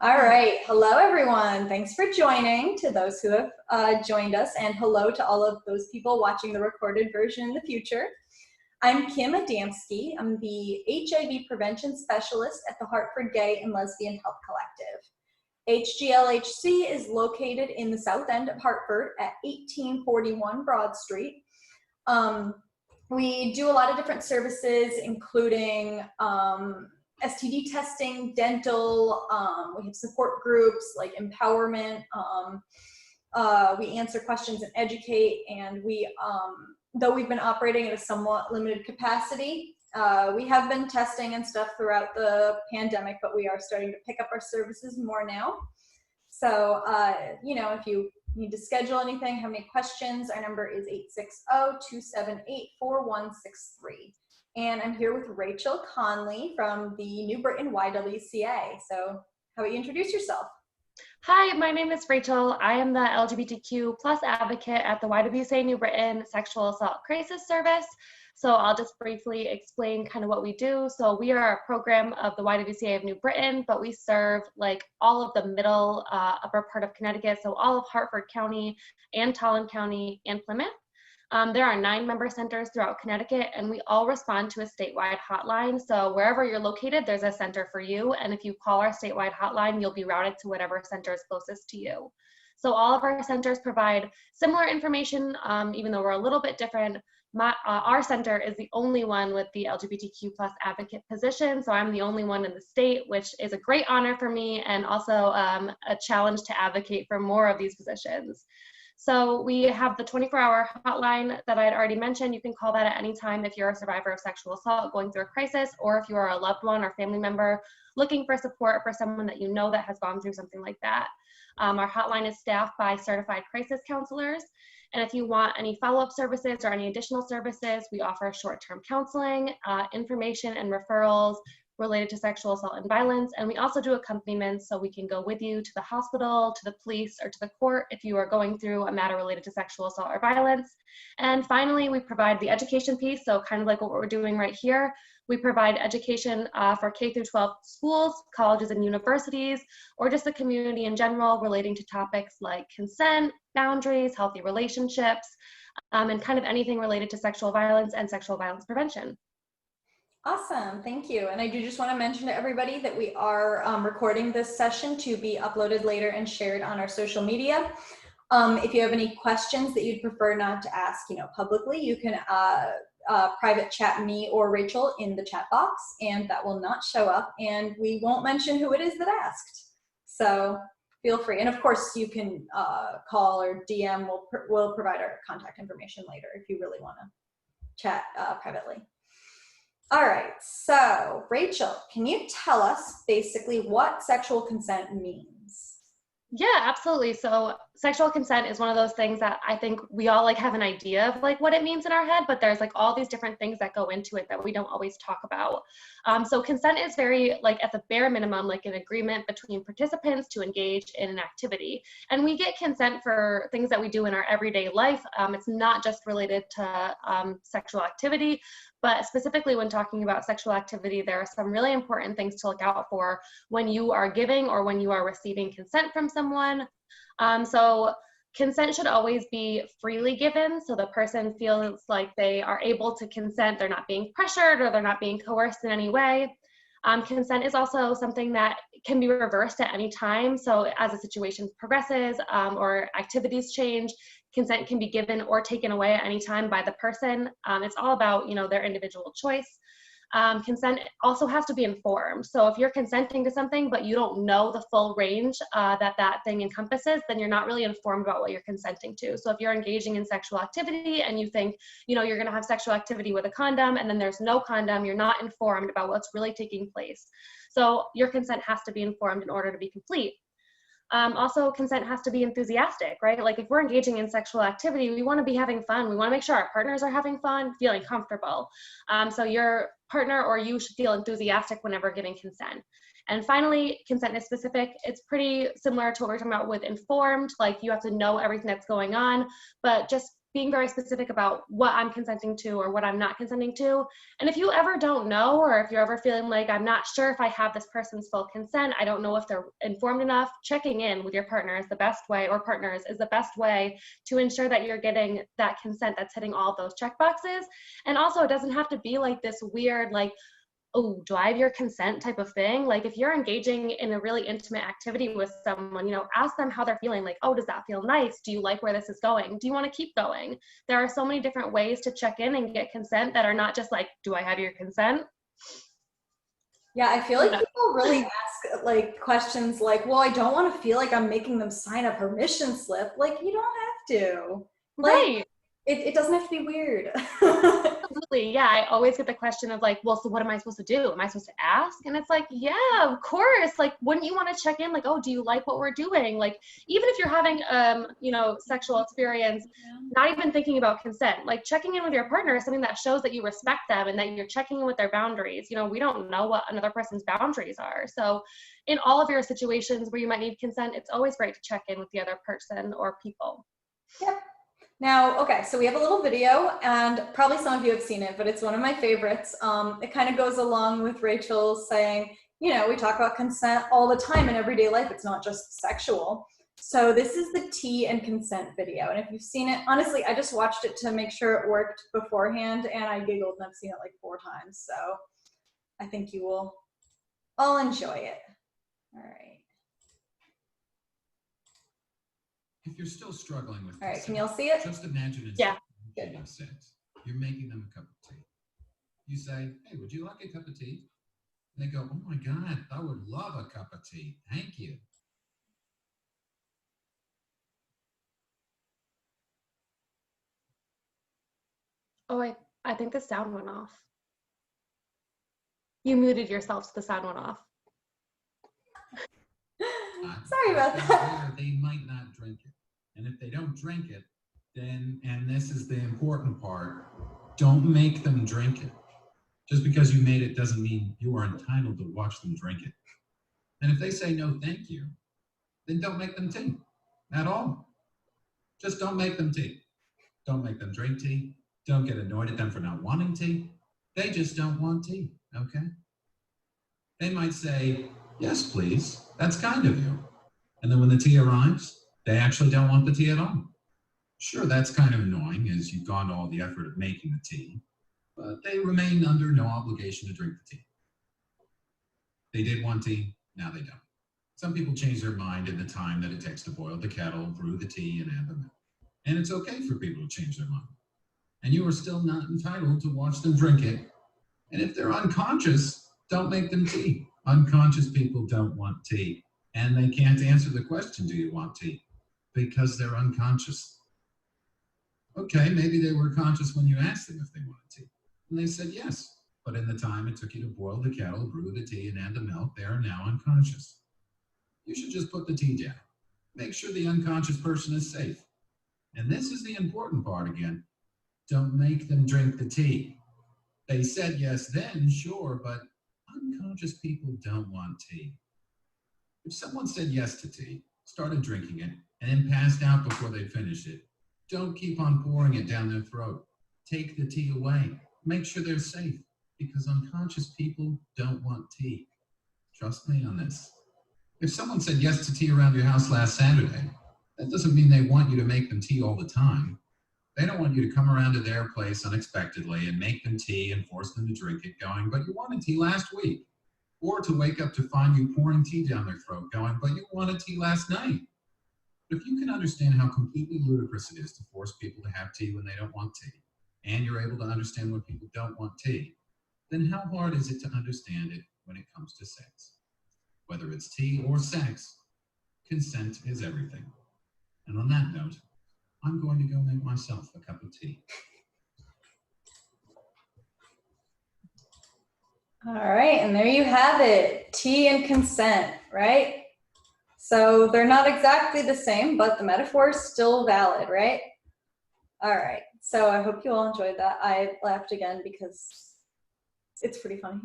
All right. Hello, everyone. Thanks for joining, to those who have joined us, and hello to all of those people watching the recorded version in the future. I'm Kim Adamski. I'm the HIV Prevention Specialist at the Hartford Gay and Lesbian Health Collective. HGLHC is located in the south end of Hartford at 1841 Broad Street. We do a lot of different services, including STD testing, dental, we have support groups like empowerment, we answer questions and educate, and though we've been operating at a somewhat limited capacity, we have been testing and stuff throughout the pandemic, but we are starting to pick up our services more now. So, if you need to schedule anything, have any questions, our number is 860-278-4163. And I'm here with Rachal Conley from the New Britain YWCA. So how about you introduce yourself? Hi, my name is Rachel. I am the LGBTQ advocate at the YWCA New Britain Sexual Assault Crisis Service. So I'll just briefly explain kind of what we do. So we are a program of the YWCA of New Britain, but we serve like all of the middle, upper part of Connecticut. So all of Hartford County and Tolland County and Plymouth. There are 9 member centers throughout Connecticut, and we all respond to a statewide hotline. So wherever you're located, there's a center for you. And if you call our statewide hotline, you'll be routed to whatever center is closest to you. So all of our centers provide similar information, even though we're a little bit different. Our center is the only one with the LGBTQ advocate position. So I'm the only one in the state, which is a great honor for me, and also a challenge to advocate for more of these positions. So we have the 24-hour hotline that I had already mentioned. You can call that at any time if you're a survivor of sexual assault going through a crisis, or if you are a loved one or family member looking for support for someone that you know that has gone through something like that. Our hotline is staffed by certified crisis counselors. And if you want any follow-up services or any additional services, we offer short-term counseling, information and referrals related to sexual assault and violence. And we also do accompaniment, so we can go with you to the hospital, to the police, or to the court if you are going through a matter related to sexual assault or violence. And finally, we provide the education piece, so kind of like what we're doing right here. We provide education for K through 12 schools, colleges, and universities, or just the community in general relating to topics like consent, boundaries, healthy relationships, and kind of anything related to sexual violence and sexual violence prevention. Awesome, thank you. And I do just want to mention to everybody that we are recording this session to be uploaded later and shared on our social media. If you have any questions that you'd prefer not to ask, publicly, you can private chat me or Rachel in the chat box, and that will not show up, and we won't mention who it is that asked. So feel free. And of course, you can call or DM. We'll provide our contact information later if you really want to chat privately. All right, so Rachel, can you tell us basically what sexual consent means? Yeah, absolutely. So sexual consent is one of those things that I think we all have an idea of what it means in our head, but there's all these different things that go into it that we don't always talk about. So consent is very at the bare minimum, an agreement between participants to engage in an activity. And we get consent for things that we do in our everyday life. It's not just related to sexual activity, but specifically when talking about sexual activity, there are some really important things to look out for when you are giving or when you are receiving consent from someone. So consent should always be freely given, so the person feels like they are able to consent, they're not being pressured or they're not being coerced in any way. Consent is also something that can be reversed at any time. So as a situation progresses or activities change, consent can be given or taken away at any time by the person. It's all about, their individual choice. Consent also has to be informed. So if you're consenting to something, but you don't know the full range that thing encompasses, then you're not really informed about what you're consenting to. So if you're engaging in sexual activity and you think, you're going to have sexual activity with a condom, and then there's no condom, you're not informed about what's really taking place. So your consent has to be informed in order to be complete. Also, consent has to be enthusiastic, right? If we're engaging in sexual activity, we want to be having fun. We want to make sure our partners are having fun, feeling comfortable. So your partner or you should feel enthusiastic whenever giving consent. And finally, consent is specific. It's pretty similar to what we're talking about with informed. You have to know everything that's going on, but just being very specific about what I'm consenting to or what I'm not consenting to. And if you ever don't know, or if you're ever feeling like, I'm not sure if I have this person's full consent, I don't know if they're informed enough, checking in with your partner is the best way, or partners is the best way to ensure that you're getting that consent that's hitting all those check boxes. And also, it doesn't have to be like this weird, like, oh, do I have your consent type of thing? Like, if you're engaging in a really intimate activity with someone, you know, ask them how they're feeling. Like, oh, does that feel nice? Do you like where this is going? Do you want to keep going? There are so many different ways to check in and get consent that are not just like, do I have your consent? Yeah, I feel like people really ask like questions like, well, I don't want to feel like I'm making them sign a permission slip. Like, you don't have to. Like, Right. it doesn't have to be weird. Absolutely. Yeah. I always get the question of like, well, so what am I supposed to do? Am I supposed to ask? And it's like, yeah, of course. Like, wouldn't you want to check in? Like, oh, do you like what we're doing? Like, even if you're having, you know, sexual experience, not even thinking about consent, like checking in with your partner is something that shows that you respect them and that you're checking in with their boundaries. You know, we don't know what another person's boundaries are. So in all of your situations where you might need consent, it's always great to check in with the other person or people. Yep. Now, okay, so we have a little video, and probably some of you have seen it, but it's one of my favorites. It kind of goes along with Rachel saying, you know, we talk about consent all the time in everyday life. It's not just sexual. So this is the tea and consent video. And if you've seen it, honestly, I just watched it to make sure it worked beforehand, and I giggled, and I've seen it like 4 times. So I think you will all enjoy it. All right. If you're still struggling with All right, consent, can y'all see it? just imagine it's Yeah. getting sex. You're making them a cup of tea. You say, hey, would you like a cup of tea? And they go, oh my God, I would love a cup of tea. Thank you. Oh, I think the sound went off. You muted yourself, so the sound went off. Sorry about that. They might not drink it. And if they don't drink it, then, and this is the important part, don't make them drink it. Just because you made it doesn't mean you are entitled to watch them drink it. And if they say no, thank you, then don't make them tea at all. Just don't make them tea. Don't make them drink tea. Don't get annoyed at them for not wanting tea. They just don't want tea, okay? They might say, yes, please, that's kind of you. And then when the tea arrives, they actually don't want the tea at all. Sure, that's kind of annoying as you've gone to all the effort of making the tea, but they remain under no obligation to drink the tea. They did want tea, now they don't. Some people change their mind in the time that it takes to boil the kettle, brew the tea, and add the milk. And it's okay for people to change their mind. And you are still not entitled to watch them drink it. And if they're unconscious, don't make them tea. Unconscious people don't want tea. And they can't answer the question, do you want tea? Because they're unconscious. Okay, maybe they were conscious when you asked them if they wanted tea. And they said yes. But in the time it took you to boil the kettle, brew the tea, and add the milk, they are now unconscious. You should just put the tea down. Make sure the unconscious person is safe. And this is the important part again. Don't make them drink the tea. They said yes then, sure, but unconscious people don't want tea. If someone said yes to tea, started drinking it, and then passed out before they finished it, don't keep on pouring it down their throat. Take the tea away. Make sure they're safe, because unconscious people don't want tea. Trust me on this. If someone said yes to tea around your house last Saturday, that doesn't mean they want you to make them tea all the time. They don't want you to come around to their place unexpectedly and make them tea and force them to drink it going, but you wanted tea last week. Or to wake up to find you pouring tea down their throat going, but you wanted tea last night. But if you can understand how completely ludicrous it is to force people to have tea when they don't want tea, and you're able to understand when people don't want tea, then how hard is it to understand it when it comes to sex? Whether it's tea or sex, consent is everything. And on that note, I'm going to go make myself a cup of tea. All right, and there you have it, tea and consent, right? So they're not exactly the same, but the metaphor is still valid, right? All right, so I hope you all enjoyed that. I laughed again because it's pretty funny.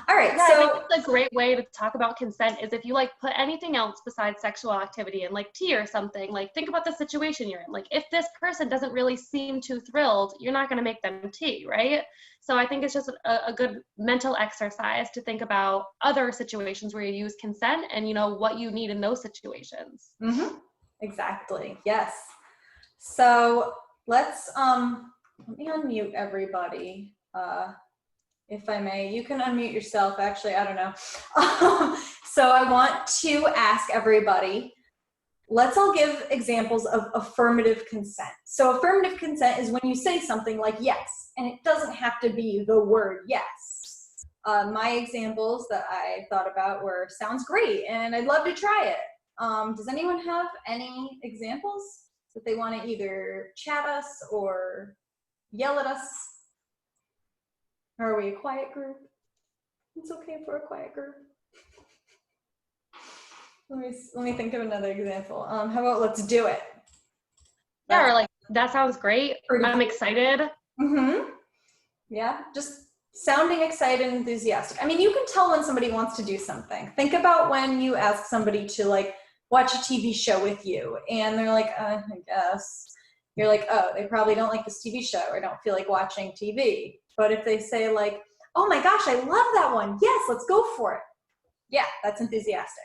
All right, Yeah, I so think it's a great way to talk about consent is if you like put anything else besides sexual activity in like tea or something, like think about the situation you're in. Like if this person doesn't really seem too thrilled, you're not going to make them tea, right? So I think it's just a good mental exercise to think about other situations where you use consent and you know what you need in those situations. Exactly, yes. So let's let me unmute everybody. If I may, you can unmute yourself. Actually, I don't know. So I want to ask everybody, let's all give examples of affirmative consent. So affirmative consent is when you say something like yes, and it doesn't have to be the word yes. My examples that I thought about were sounds great, and I'd love to try it. Does anyone have any examples that they want to either chat us or yell at us? Or are we a quiet group? It's okay if we're a quiet group. Let me think of another example. How about let's do it? Yeah, or like that sounds great. I'm excited. Yeah, just sounding excited and enthusiastic. I mean, you can tell when somebody wants to do something. Think about when you ask somebody to like watch a TV show with you and they're like, I guess. You're like, oh, they probably don't like this TV show or don't feel like watching TV. But if they say like, oh my gosh, I love that one. Yes, let's go for it. Yeah, that's enthusiastic.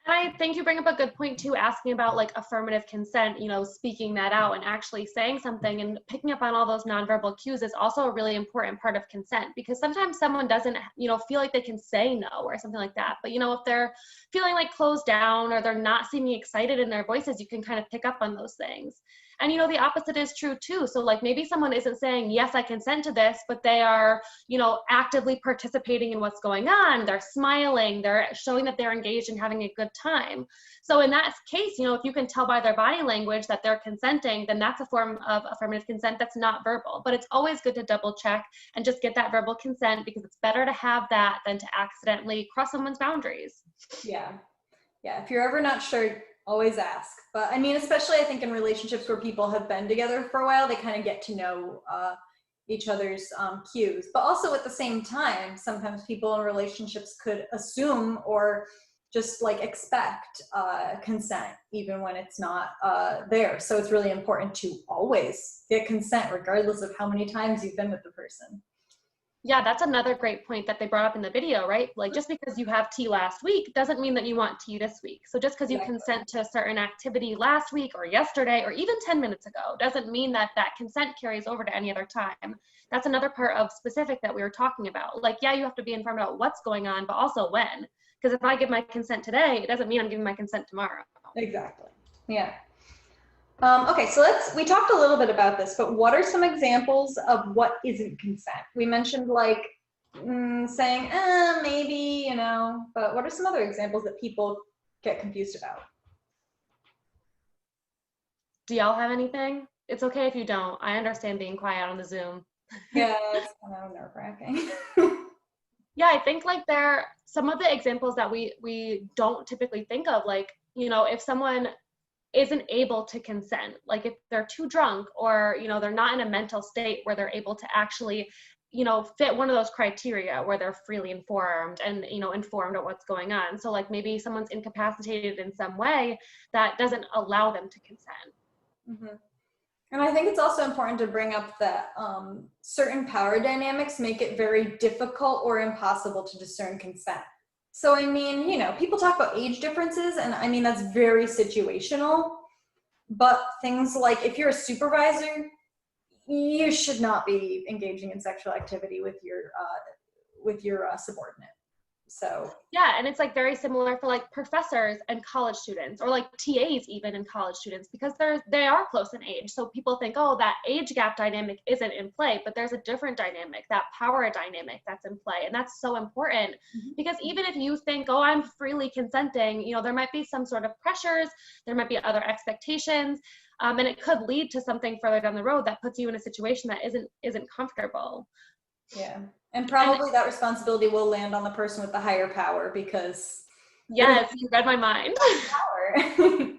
I think you bring up a good point too, asking about like affirmative consent, you know, speaking that out and actually saying something and picking up on all those nonverbal cues is also a really important part of consent, because sometimes someone doesn't, you know, feel like they can say no or something like that. But, you know, if they're feeling like closed down or they're not seeming excited in their voices, you can kind of pick up on those things. And, you know, the opposite is true too. So like maybe someone isn't saying, yes, I consent to this, but they are, you know, actively participating in what's going on. They're smiling, they're showing that they're engaged and having a good time. So in that case, you know, if you can tell by their body language that they're consenting, then that's a form of affirmative consent that's not verbal. But it's always good to double check and just get that verbal consent, because it's better to have that than to accidentally cross someone's boundaries. Yeah. Yeah. If you're ever not sure, always ask. But I mean, especially I think in relationships where people have been together for a while, they kind of get to know each other's cues. But also at the same time, sometimes people in relationships could assume or just like expect consent even when it's not there. So it's really important to always get consent regardless of how many times you've been with the person. Yeah, that's another great point that they brought up in the video, right? Like just because you have tea last week doesn't mean that you want tea this week. So just because you consent to a certain activity last week or yesterday or even 10 minutes ago doesn't mean that that consent carries over to any other time. That's another part of specific that we were talking about. Like, yeah, you have to be informed about what's going on, but also when. Because if I give my consent today, it doesn't mean I'm giving my consent tomorrow. Exactly. Yeah. Okay, so we talked a little bit about this, but what are some examples of what isn't consent? We mentioned like saying, maybe, you know, but what are some other examples that people get confused about? Do y'all have anything? It's okay if you don't. I understand being quiet on the Zoom. Yeah, it's kind of nerve-wracking. Yeah, I think like some of the examples that we don't typically think of, like, you know, if someone isn't able to consent, like if they're too drunk or, you know, they're not in a mental state where they're able to actually, you know, fit one of those criteria where they're freely informed and, you know, informed of what's going on. So like maybe someone's incapacitated in some way that doesn't allow them to consent. Mm-hmm. And I think it's also important to bring up that certain power dynamics make it very difficult or impossible to discern consent. So, I mean, you know, people talk about age differences, and I mean, that's very situational. But things like if you're a supervisor, you should not be engaging in sexual activity with your subordinate. So yeah, and it's like very similar for like professors and college students, or like TAs even in college students, because they are close in age. So people think, oh, that age gap dynamic isn't in play, but there's a different dynamic, that power dynamic that's in play, and that's so important. Because even if you think, oh, I'm freely consenting, you know, there might be some sort of pressures, there might be other expectations, and it could lead to something further down the road that puts you in a situation that isn't comfortable. Yeah. And probably that responsibility will land on the person with the higher power, because yes, you read my mind. Power.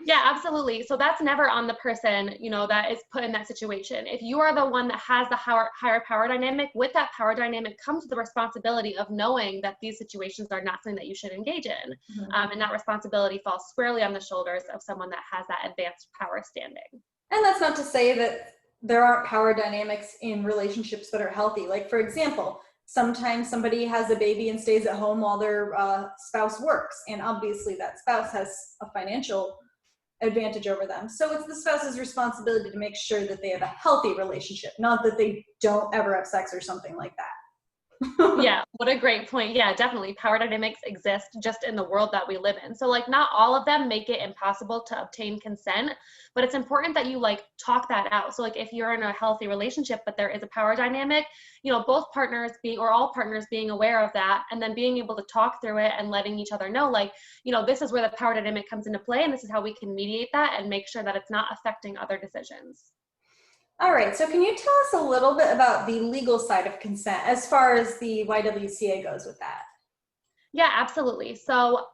Yeah, absolutely. So that's never on the person, you know, that is put in that situation. If you are the one that has the higher power dynamic, with that power dynamic comes the responsibility of knowing that these situations are not something that you should engage in. And that responsibility falls squarely on the shoulders of someone that has that advanced power standing. And that's not to say that there aren't power dynamics in relationships that are healthy. Like, for example, sometimes somebody has a baby and stays at home while their spouse works, and obviously that spouse has a financial advantage over them. So it's the spouse's responsibility to make sure that they have a healthy relationship, not that they don't ever have sex or something like that. Yeah, what a great point. Yeah, definitely. Power dynamics exist just in the world that we live in. So like not all of them make it impossible to obtain consent, but it's important that you like talk that out. So like if you're in a healthy relationship, but there is a power dynamic, you know, both partners being, or all partners being aware of that, and then being able to talk through it and letting each other know, like, you know, this is where the power dynamic comes into play, and this is how we can mediate that and make sure that it's not affecting other decisions. All right, so can you tell us a little bit about the legal side of consent as far as the YWCA goes with that? Yeah, absolutely. So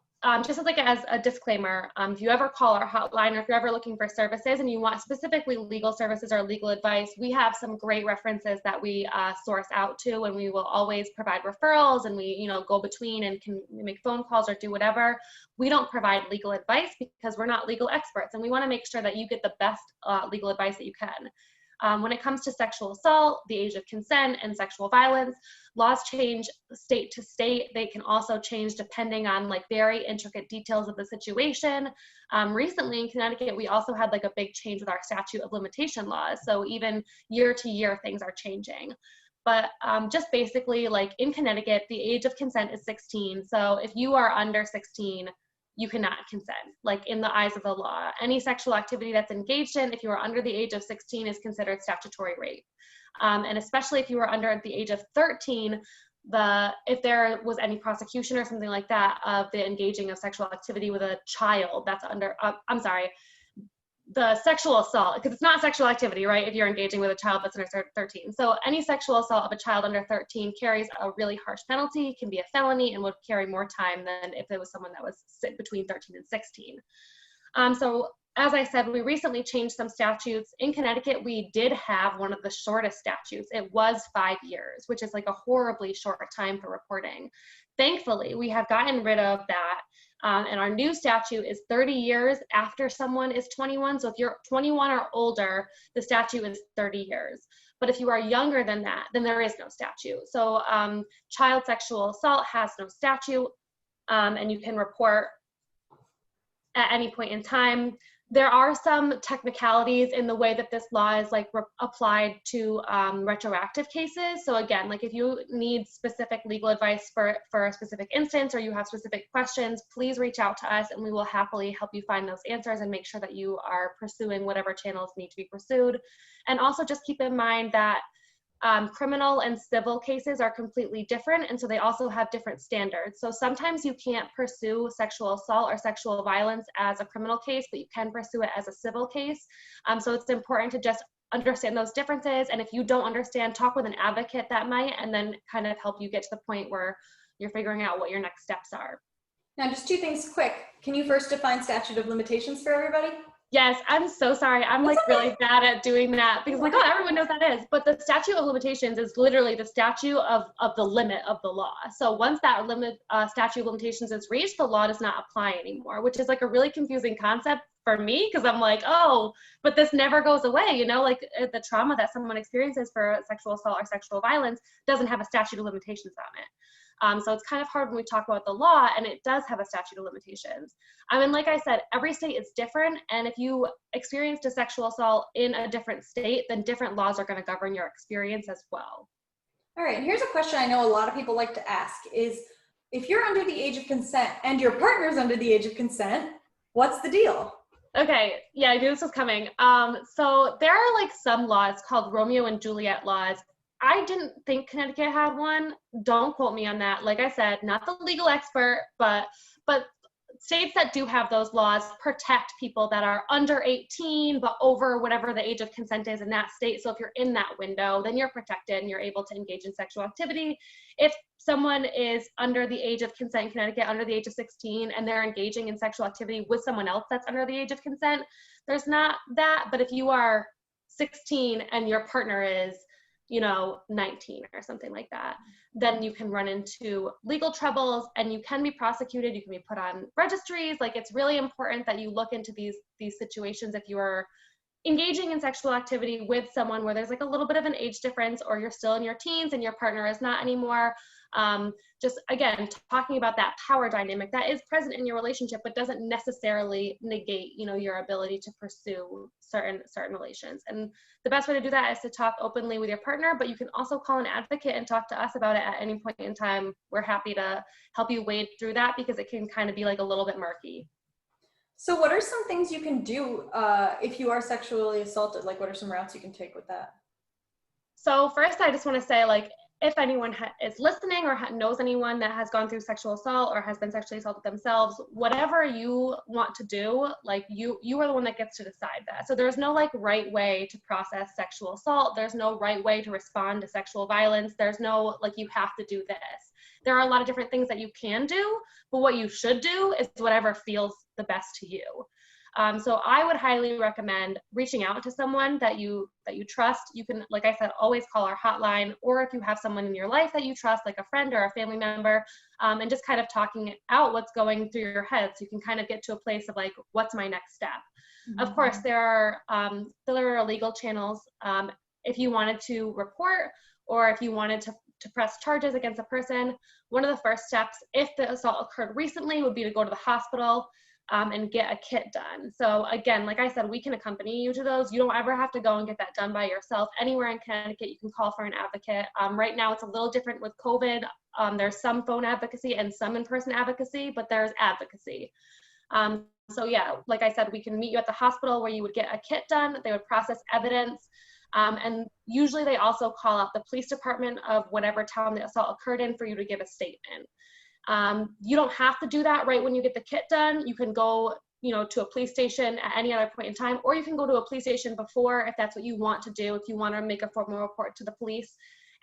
just as a disclaimer, if you ever call our hotline or if you're ever looking for services and you want specifically legal services or legal advice, we have some great references that we source out to, and we will always provide referrals, and we, you know, go between and can make phone calls or do whatever. We don't provide legal advice because we're not legal experts, and we want to make sure that you get the best legal advice that you can. When it comes to sexual assault, the age of consent, and sexual violence, laws change state to state. They can also change depending on like very intricate details of the situation. Recently in Connecticut, we also had like a big change with our statute of limitation laws. So even year to year, things are changing. But just basically, like in Connecticut, the age of consent is 16. So if you are under 16, you cannot consent, like in the eyes of the law. Any sexual activity that's engaged in, if you are under the age of 16, is considered statutory rape. And especially if you are under the age of 13, if there was any prosecution or something like that of the engaging of sexual activity with a child that's under, the sexual assault, because it's not sexual activity, right? If you're engaging with a child that's under 13. So any sexual assault of a child under 13 carries a really harsh penalty, can be a felony, and would carry more time than if it was someone that was between 13 and 16. So as I said, we recently changed some statutes. In Connecticut, we did have one of the shortest statutes. It was 5 years, which is like a horribly short time for reporting. Thankfully, we have gotten rid of that. And our new statute is 30 years after someone is 21. So if you're 21 or older, the statute is 30 years. But if you are younger than that, then there is no statute. So child sexual assault has no statute, and you can report at any point in time. There are some technicalities in the way that this law is like applied to retroactive cases. So again, like if you need specific legal advice for a specific instance, or you have specific questions, please reach out to us and we will happily help you find those answers and make sure that you are pursuing whatever channels need to be pursued. And also just keep in mind that criminal and civil cases are completely different, and so they also have different standards. So sometimes you can't pursue sexual assault or sexual violence as a criminal case, but you can pursue it as a civil case. So it's important to just understand those differences, and if you don't understand, talk with an advocate that might, and then kind of help you get to the point where you're figuring out what your next steps are. Now, just two things quick. Can you first define statute of limitations for everybody? Yes, I'm so sorry. I'm like really bad at doing that because like, oh, everyone knows that is. But the statute of limitations is literally the statute of the limit of the law. So once that statute of limitations is reached, the law does not apply anymore, which is like a really confusing concept for me because I'm like, oh, but this never goes away, you know, like the trauma that someone experiences for sexual assault or sexual violence doesn't have a statute of limitations on it. So it's kind of hard when we talk about the law, and it does have a statute of limitations. I mean, like I said, every state is different, and if you experienced a sexual assault in a different state, then different laws are going to govern your experience as well. All right, here's a question I know a lot of people like to ask is, if you're under the age of consent and your partner's under the age of consent, what's the deal? Okay, yeah, I knew this was coming. So there are like some laws called Romeo and Juliet laws. I didn't think Connecticut had one. Don't quote me on that. Like I said, not the legal expert, but states that do have those laws protect people that are under 18 but over whatever the age of consent is in that state. So if you're in that window, then you're protected and you're able to engage in sexual activity. If someone is under the age of consent in Connecticut, under the age of 16, and they're engaging in sexual activity with someone else that's under the age of consent, there's not that. But if you are 16 and your partner is 19 or something like that, then you can run into legal troubles and you can be prosecuted. You can be put on registries. Like, it's really important that you look into these situations if you are engaging in sexual activity with someone where there's like a little bit of an age difference, or you're still in your teens and your partner is not anymore. Just again, talking about that power dynamic that is present in your relationship, but doesn't necessarily negate, your ability to pursue certain relations. And the best way to do that is to talk openly with your partner, but you can also call an advocate and talk to us about it at any point in time. We're happy to help you wade through that, because it can kind of be like a little bit murky. So what are some things you can do if you are sexually assaulted? Like, what are some routes you can take with that? So first, I just want to say, like, if anyone is listening or knows anyone that has gone through sexual assault or has been sexually assaulted themselves, whatever you want to do, like, you are the one that gets to decide that. So there's no like right way to process sexual assault. There's no right way to respond to sexual violence. There's no like, you have to do this. There are a lot of different things that you can do, but what you should do is whatever feels the best to you. So I would highly recommend reaching out to someone that you trust. You can, like I said, always call our hotline, or if you have someone in your life that you trust, like a friend or a family member, and just kind of talking out what's going through your head, so you can kind of get to a place of like, what's my next step? Mm-hmm. Of course, there are legal channels. If you wanted to report, or if you wanted to press charges against a person, one of the first steps, if the assault occurred recently, would be to go to the hospital and get a kit done. So again, like I said, we can accompany you to those. You don't ever have to go and get that done by yourself. Anywhere in Connecticut, you can call for an advocate. Right now, it's a little different with COVID. There's some phone advocacy and some in-person advocacy, but there's advocacy. So yeah, like I said, we can meet you at the hospital where you would get a kit done. They would process evidence. And usually they also call out the police department of whatever town the assault occurred in for you to give a statement. You don't have to do that right when you get the kit done. You can go, to a police station at any other point in time, or you can go to a police station before if that's what you want to do, if you want to make a formal report to the police.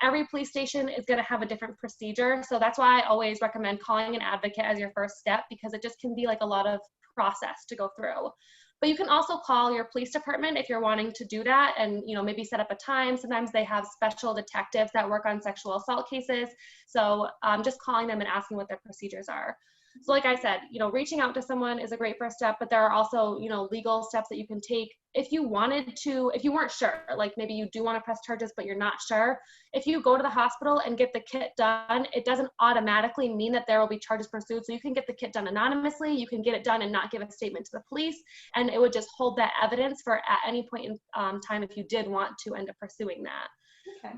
Every police station is going to have a different procedure. So that's why I always recommend calling an advocate as your first step, because it just can be like a lot of process to go through. But you can also call your police department if you're wanting to do that, and maybe set up a time. Sometimes they have special detectives that work on sexual assault cases. So just calling them and asking what their procedures are. So like I said, reaching out to someone is a great first step, but there are also, legal steps that you can take if you weren't sure, like maybe you do want to press charges, but you're not sure. If you go to the hospital and get the kit done, it doesn't automatically mean that there will be charges pursued. So you can get the kit done anonymously, you can get it done and not give a statement to the police, and it would just hold that evidence for at any point in time if you did want to end up pursuing that. Okay.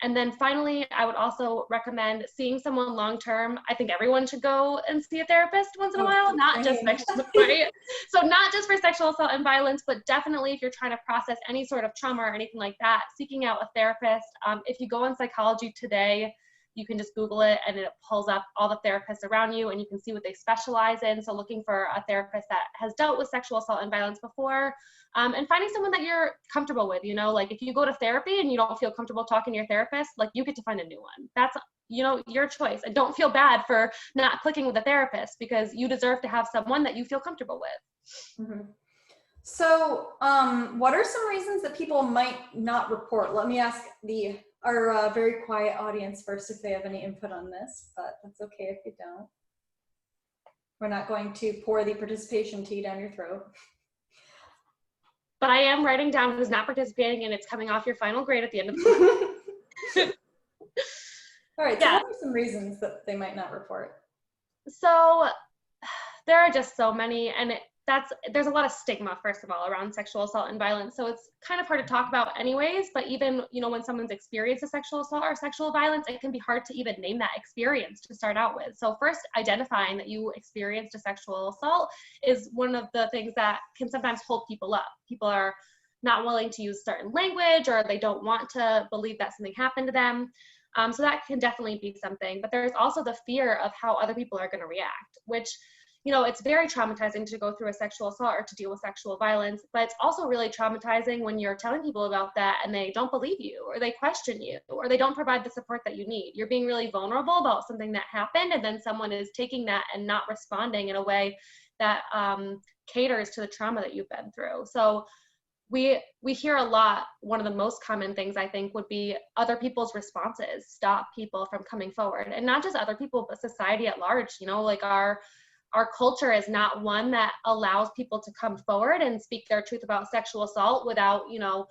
And then finally, I would also recommend seeing someone long-term. I think everyone should go and see a therapist once in a while, not just sexual, right? So not just for sexual assault and violence, but definitely if you're trying to process any sort of trauma or anything like that, seeking out a therapist. If you go on Psychology Today, you can just Google it and it pulls up all the therapists around you and you can see what they specialize in. So looking for a therapist that has dealt with sexual assault and violence before, and finding someone that you're comfortable with, like if you go to therapy and you don't feel comfortable talking to your therapist, like you get to find a new one. That's, your choice. And don't feel bad for not clicking with a therapist, because you deserve to have someone that you feel comfortable with. Mm-hmm. So what are some reasons that people might not report? Let me ask our very quiet audience first if they have any input on this, but that's okay if you don't. We're not going to pour the participation tea down your throat. But I am writing down who's not participating, and it's coming off your final grade at the end of the month. All right, so what are some reasons that they might not report? So there are just so many, and there's a lot of stigma, first of all, around sexual assault and violence. So it's kind of hard to talk about anyways, but even, when someone's experienced a sexual assault or sexual violence, it can be hard to even name that experience to start out with. So first, identifying that you experienced a sexual assault is one of the things that can sometimes hold people up. People are not willing to use certain language, or they don't want to believe that something happened to them. So that can definitely be something, but there's also the fear of how other people are going to react, which you know, it's very traumatizing to go through a sexual assault or to deal with sexual violence, but it's also really traumatizing when you're telling people about that and they don't believe you, or they question you, or they don't provide the support that you need. You're being really vulnerable about something that happened, and then someone is taking that and not responding in a way that caters to the trauma that you've been through. So we hear a lot, one of the most common things I think would be other people's responses stop people from coming forward, and not just other people, but society at large. You know, like our culture is not one that allows people to come forward and speak their truth about sexual assault without, you know,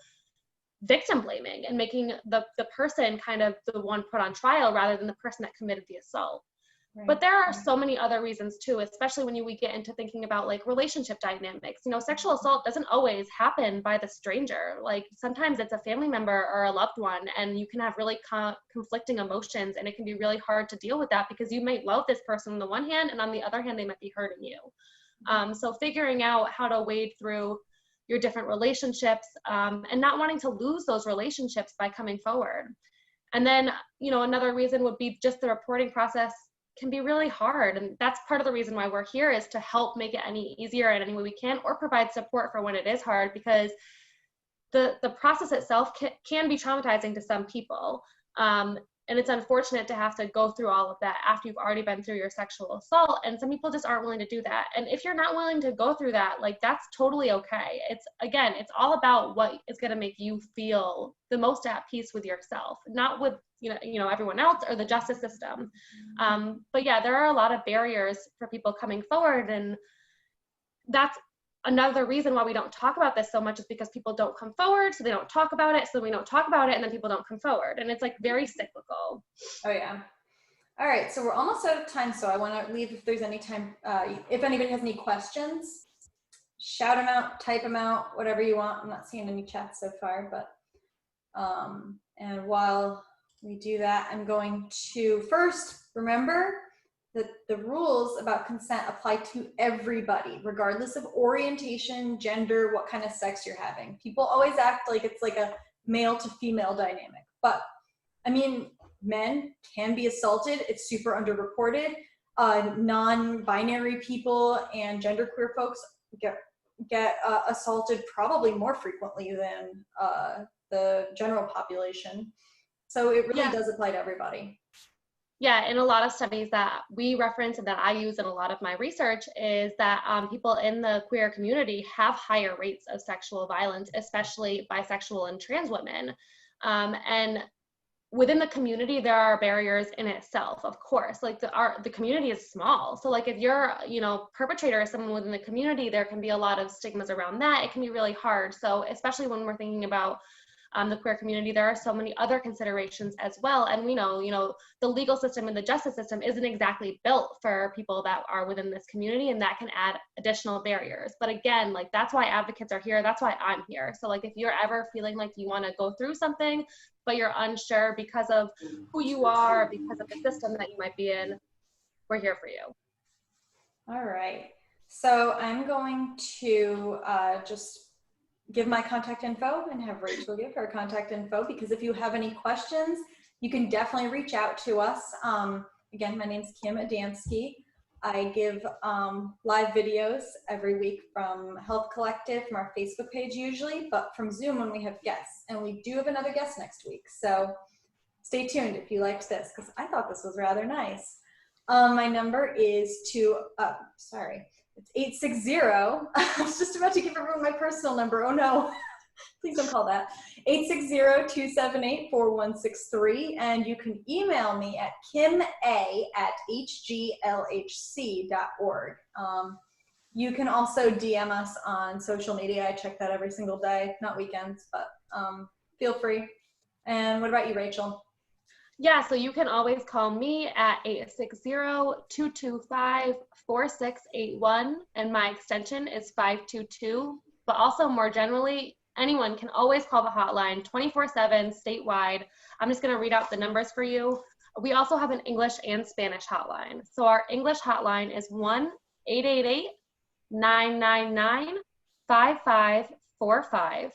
victim blaming and making the person kind of the one put on trial rather than the person that committed the assault. Right. But there are so many other reasons too, especially when we get into thinking about like relationship dynamics. You know, sexual assault doesn't always happen by the stranger. Like sometimes it's a family member or a loved one, and you can have really conflicting emotions, and it can be really hard to deal with that because you might love this person on the one hand, and on the other hand, they might be hurting you. So figuring out how to wade through your different relationships and not wanting to lose those relationships by coming forward. And then, you know, another reason would be just the reporting process can be really hard, and that's part of the reason why we're here, is to help make it any easier in any way we can, or provide support for when it is hard, because the process itself can be traumatizing to some people, and it's unfortunate to have to go through all of that after you've already been through your sexual assault, and some people just aren't willing to do that. And if you're not willing to go through that, like, that's totally okay. It's all about what is going to make you feel the most at peace with yourself, not with you know everyone else or the justice system. But yeah, there are a lot of barriers for people coming forward, and that's another reason why we don't talk about this so much, is because people don't come forward, so they don't talk about it, so we don't talk about it, and then people don't come forward, and it's like very cyclical. Oh yeah. All right, so we're almost out of time, so I want to leave if there's any time, if anybody has any questions, shout them out, type them out, whatever you want. I'm not seeing any chats so far, but and while we do that, I'm going to first remember that the rules about consent apply to everybody, regardless of orientation, gender, what kind of sex you're having. People always act like it's like a male to female dynamic, but I mean, men can be assaulted. It's super underreported. Non-binary people and genderqueer folks get assaulted probably more frequently than the general population. So it really does apply to everybody. Yeah, in a lot of studies that we reference and that I use in a lot of my research is that people in the queer community have higher rates of sexual violence, especially bisexual and trans women. And within the community, there are barriers in itself, of course. Like the community is small. So like if you're, perpetrator is someone within the community, there can be a lot of stigmas around that. It can be really hard. So especially when we're thinking about the queer community, there are so many other considerations as well. And we know, the legal system and the justice system isn't exactly built for people that are within this community, and that can add additional barriers. But again, like, that's why advocates are here. That's why I'm here. So like, if you're ever feeling like you want to go through something, but you're unsure because of who you are, because of the system that you might be in, we're here for you. All right. So I'm going to just give my contact info and have Rachel give her contact info, because if you have any questions, you can definitely reach out to us. Again, my name's Kim Adamski. I give live videos every week from Health Collective, from our Facebook page usually, but from Zoom when we have guests. And we do have another guest next week. So stay tuned if you liked this, because I thought this was rather nice. My number is it's 860, I was just about to give everyone my personal number, oh no, please don't call that, 860-278-4163, and you can email me at kim.a@hglhc.org. You can also DM us on social media. I check that every single day, not weekends, but feel free. And what about you, Rachel? Yeah, so you can always call me at 860-225-4681, and my extension is 522. But also, more generally, anyone can always call the hotline 24/7 statewide. I'm just going to read out the numbers for you. We also have an English and Spanish hotline. So our English hotline is 1-888-999-5545,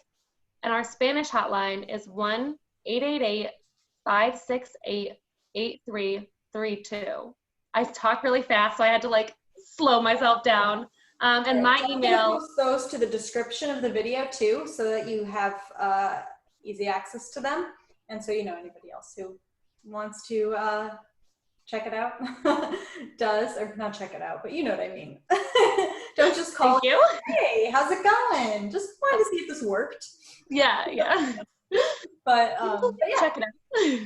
and our Spanish hotline is 1-888-568-8332. I talk really fast, so I had to slow myself down. And my I'm gonna email. post those to the description of the video too, so that you have easy access to them, and so anybody else who wants to check it out does, or not check it out, but you know what I mean. Don't just call. Thank you. Hey, how's it going? Just wanted to see if this worked. Yeah. But yeah. Check it out.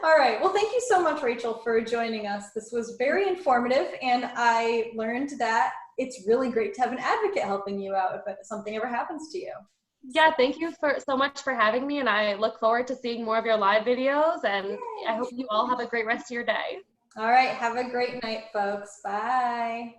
All right. Well, thank you so much, Rachel, for joining us. This was very informative, and I learned that it's really great to have an advocate helping you out if something ever happens to you. Yeah, thank you so much for having me, and I look forward to seeing more of your live videos, and Yay. I hope you all have a great rest of your day. All right. Have a great night, folks. Bye.